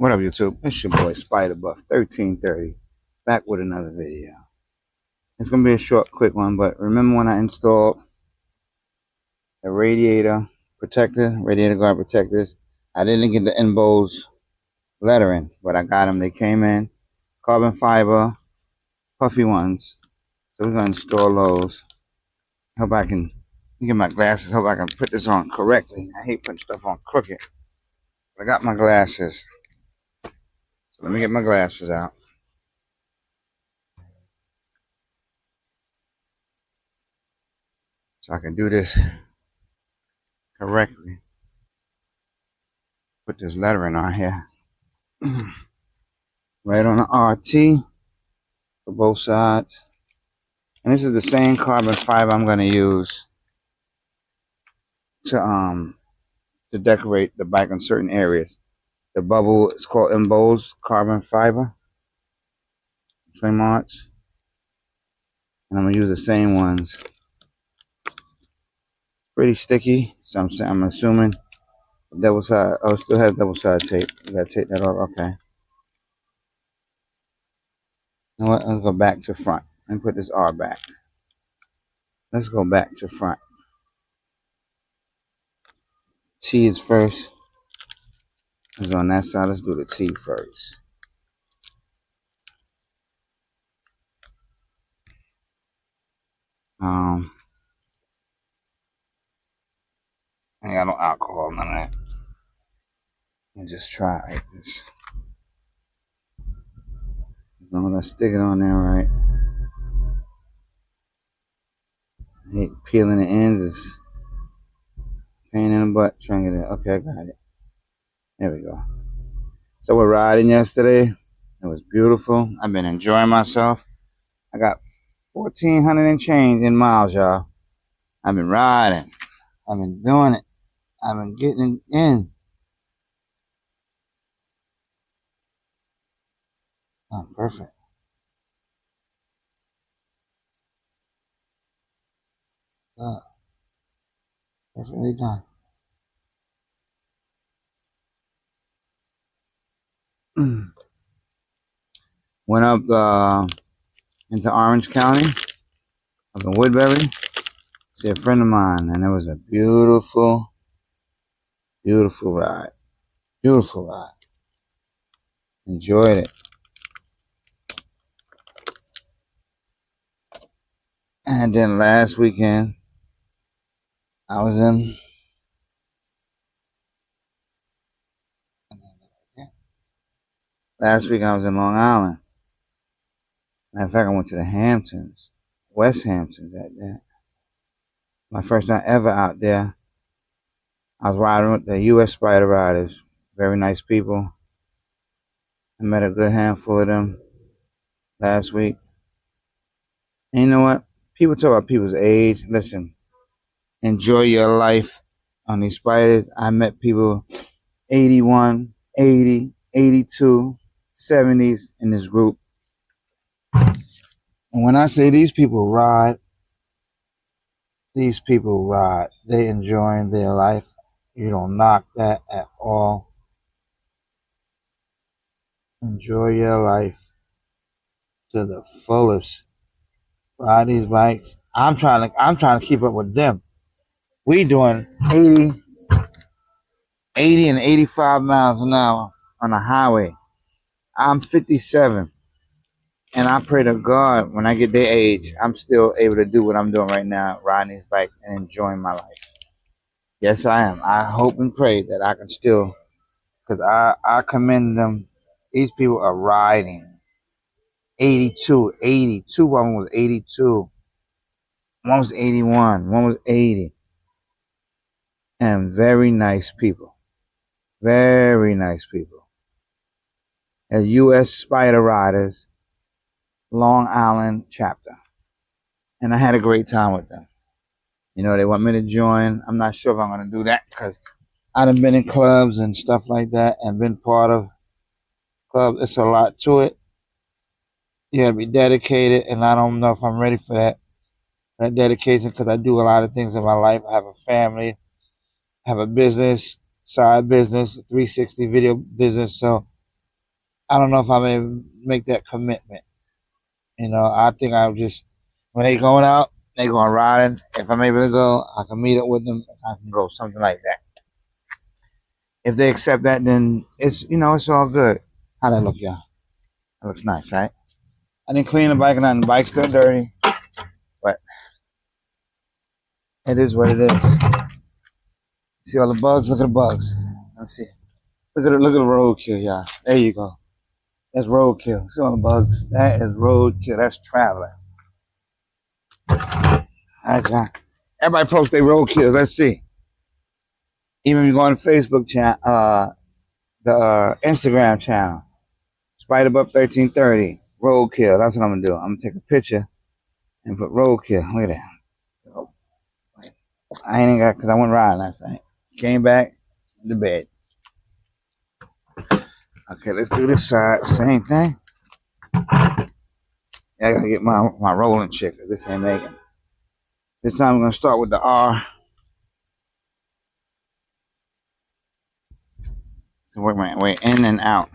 What up, YouTube? It's your boy Spider Buff 1330, back with another video. It's gonna be a short, quick one, but remember when I installed the radiator protector, radiator guard protectors? I didn't get the Enbo's lettering, but I got them. They came in carbon fiber, puffy ones. So we're gonna install those. Hope I can get my glasses. Hope I can put this on correctly. I hate putting stuff on crooked. But I got my glasses. So let me get my glasses out. So I can do this correctly. Put this lettering on here. Right on the RT for both sides. And this is the same carbon fiber I'm going to use to decorate the bike in certain areas. The bubble is called Enbo's carbon fiber. Flame arch. And I'm going to use the same ones. Pretty sticky, so I'm assuming double side. Oh, it still has double side tape. You gotta take that off. Okay. You know what? Let's go back to front and put this R back. Let's go back to front. T is first. Is on that side. Let's do the T first. I ain't got no alcohol, none of that. Let me just try it like this. As long as I stick it on there right. I hate peeling the ends is pain in the butt trying to get it. Okay, I got it. There we go. So we're riding yesterday. It was beautiful. I've been enjoying myself. I got 1,400 and change in miles, y'all. I've been riding. I've been doing it. I've been getting in. Oh, perfect. Perfectly done. Went up into Orange County, up in Woodbury. See a friend of mine, and it was a beautiful, beautiful ride. Beautiful ride. Enjoyed it. And then last weekend, I was in Long Island. Matter of fact, I went to the Hamptons, West Hamptons at that. My first time ever out there. I was riding with the U.S. Spider Riders. Very nice people. I met a good handful of them last week. And you know what? People talk about people's age. Listen, enjoy your life on these spiders. I met people 81, 80, 82, 70s in this group. And when I say these people ride, they enjoying their life. You don't knock that at all. Enjoy your life to the fullest. Ride these bikes. I'm trying to keep up with them. We doing 80 and 85 miles an hour on the highway. I'm 57. And I pray to God when I get their age, I'm still able to do what I'm doing right now, riding these bikes and enjoying my life. Yes, I am. I hope and pray that I can still, because I commend them. These people are riding. 82, 80. Two of them was 82. One was 81. One was 80. And very nice people. Very nice people. And U.S. Spider Riders, Long Island chapter. And I had a great time with them. You know, they want me to join. I'm not sure if I'm going to do that because I done been in clubs and stuff like that and been part of clubs. It's a lot to it. You got to be dedicated, and I don't know if I'm ready for that dedication because I do a lot of things in my life. I have a family, I have a business, side business, a 360 video business. So I don't know if I may make that commitment. I think I'll just, when they going out, they going riding. If I'm able to go, I can meet up with them. I can go, something like that. If they accept that, then it's all good. How that look, y'all? That looks nice, right? I didn't clean the bike, and the bike's still dirty, but it is what it is. See all the bugs? Look at the bugs. Let's see. Look at the roadkill, y'all. There you go. That's roadkill. See all the bugs? That is roadkill. That's traveling. Okay. Everybody post their roadkills. Let's see. Even if you go on the Facebook channel, the Instagram channel, Spiderbuff 1330, roadkill. That's what I'm gonna do. I'm gonna take a picture and put roadkill. Look at that. I ain't got, because I went riding last night. Came back to bed. Okay, let's do this side. Same thing. Yeah, I gotta get my rolling chick, because this ain't making. This time I'm gonna start with the R. So work my way in and out.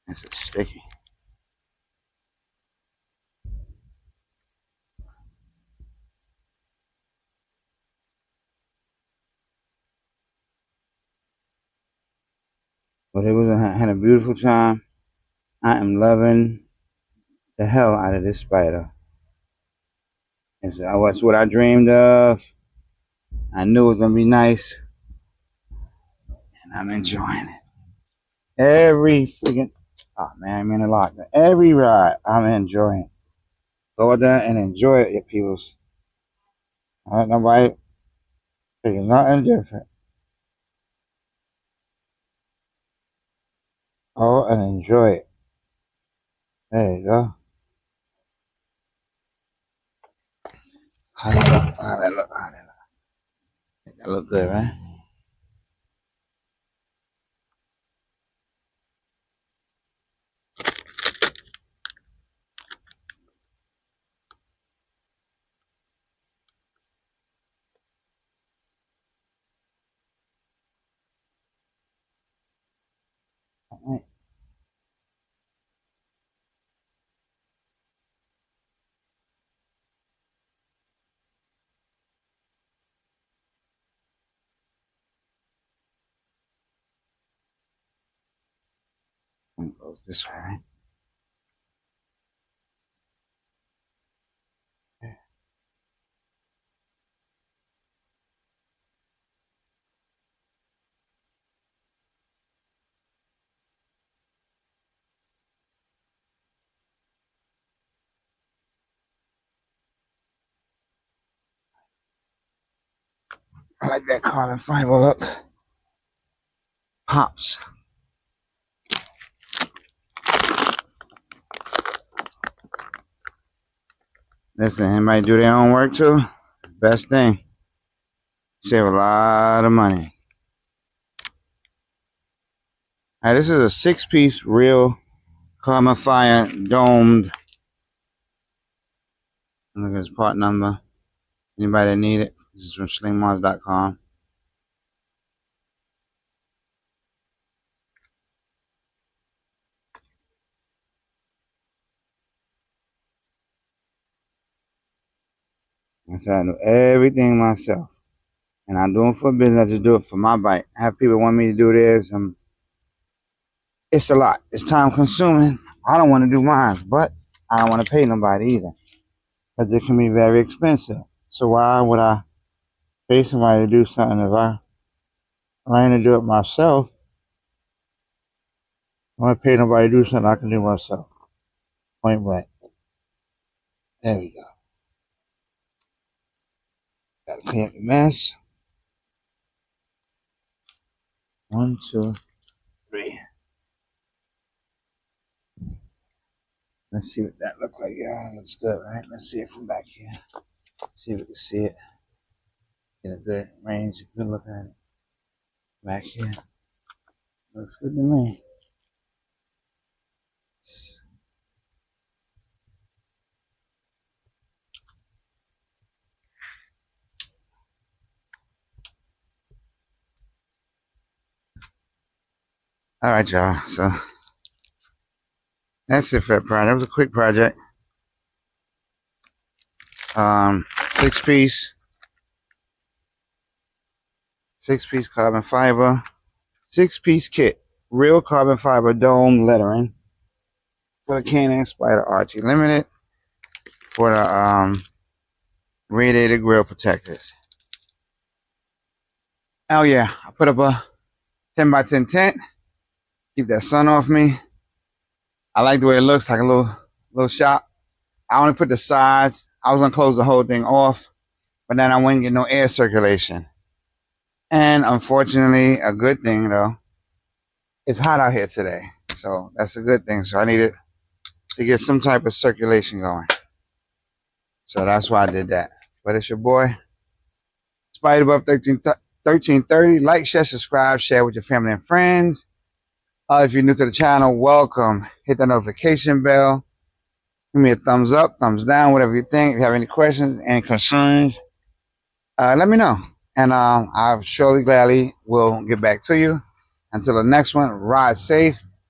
This is sticky. But I had a beautiful time. I am loving the hell out of this spider. That's what I dreamed of. I knew it was gonna be nice, and I'm enjoying it. Every freaking, oh man, I'm in a lot. Every ride, I'm enjoying. Go out there and enjoy it, you peoples. All right, nobody thinking nothing different. Go and enjoy it. There you go. How that look? How that look? How that look? That look good, right? All right. Let me close this way, right? I like that carbon fiber look. Pops. Listen, anybody do their own work too? Best thing. Save a lot of money. All right, this is a 6-piece real carbon fire domed. Look at his part number. Anybody that need it? This is from slingmars.com. I said I do everything myself. And I'm doing for business. I just do it for my bike. I have people want me to do this. It's a lot. It's time consuming. I don't want to do mine, but I don't want to pay nobody either. Because it can be very expensive. So why would I pay somebody to do something if I ain't to do it myself? I want to pay nobody to do something I can do myself. Point blank. There we go. Gotta clean up the mess. 1, 2, 3. Let's see what that looks like. Yeah, it looks good, right? Let's see it from back here. See if we can see it. Get a good range, a good look at it. Back here. Looks good to me. All right, y'all. So that's it for that project. It was a quick project. 6-piece, 6-piece carbon fiber, 6-piece kit, real carbon fiber dome lettering for the Can-Am Spider Archie Limited for the Radiator grill protectors. Oh yeah, I put up a 10x10 tent. Keep that sun off me. I like the way it looks, like a little shop. I only put the sides. I was gonna close the whole thing off, but then I wouldn't get no air circulation. And unfortunately, a good thing though, it's hot out here today. So that's a good thing. So I needed to get some type of circulation going. So that's why I did that. But it's your boy, Spider-Buff 1330. Like, share, subscribe, share with your family and friends. If you're new to the channel, welcome. Hit the notification bell. Give me a thumbs up, thumbs down, whatever you think. If you have any questions, any concerns, let me know. And I surely gladly will get back to you. Until the next one, ride safe.